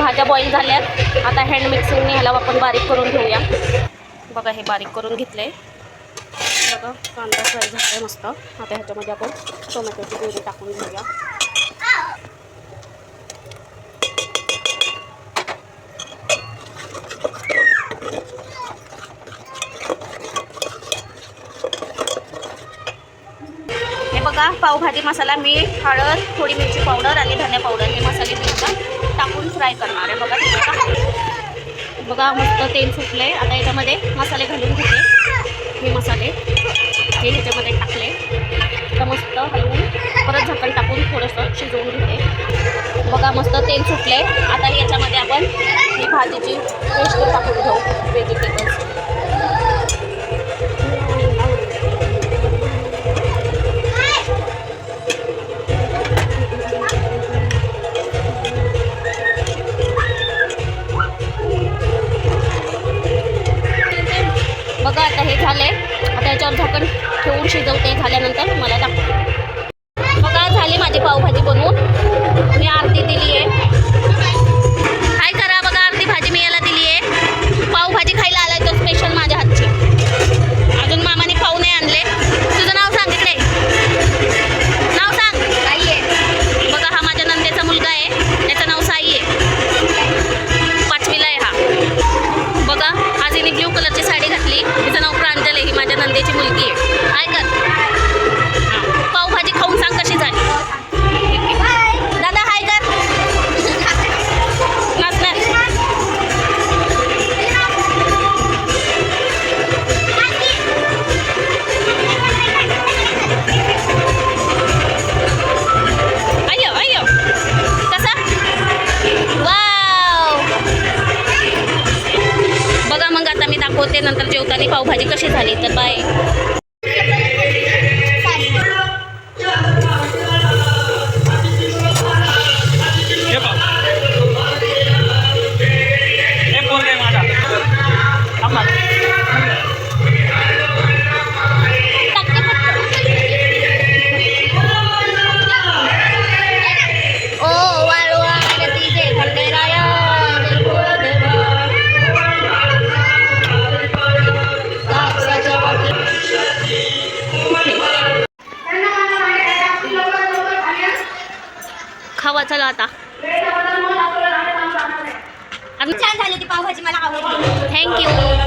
भाज्या बॉईल झाल्यात. आता हँड मिक्सिंगने ह्याला आपण बारीक करून घेऊया. बघा हे बारीक करून घेतले. बघा कांदा फ्राय झालाय मस्त. आता ह्याच्यामध्ये आपण टोमॅटोची प्युरी टाकून घेऊया. हे बघा पावभाजी मसाला, मीठ, हळद, थोडी मिरची पावडर आणि धने पावडर हे मसाले मी आता टाकून फ्राय करणार आहे. बघा मस्त तेल सुटले. आता याच्यामध्ये मसाले घालून घेते. हे मसाले हे ह्याच्यामध्ये टाकले. आता मस्त हलवून परत झाकण टाकून थोडंसं शिजवून घेते. बघा मस्त तेल सुटले. आता याच्यामध्ये आपण ही भाजीची पेस्ट टाकून घेऊ. व्हेजिटेबल्स बघा आता हे झाले. आता याच्यावर झाकण ठेवून शिजवते. झाल्यानंतर मला दाखव. बघा झाली माझी पावभाजी बनवून. मी अर्धी दिली आहे. काय करा बघा अर्धी भाजी मी याला दिली आहे. पावभाजी खायला आलाय तो स्पेशल माझ्या हातची. अजून मामाने पाव नाही आणले. तुझं नाव सांग इकडे. नाव सांग. साई आहे. बघा हा माझ्या नंदेचा मुलगा आहे. त्याचं नाव साई आहे. 5वीला आहे हा. बघा आज हिने ब्ल्यू कलरची साडी घातली. तिचं नाव प्रांजल आहे. ही माझ्या नंदेची मुलगी आहे. काय कर पावभाजी खाऊन सांग कशी झाली. दादा हाय कर. नसणार अय्यो अय्यो कसा वाव. बघा मग आता मी दाखवते नंतर जेवताना पावभाजी कशी झाली. तर बाय. खावा चला आता. छान झाली ती पावभाजी. मला आवडली. थँक्यू.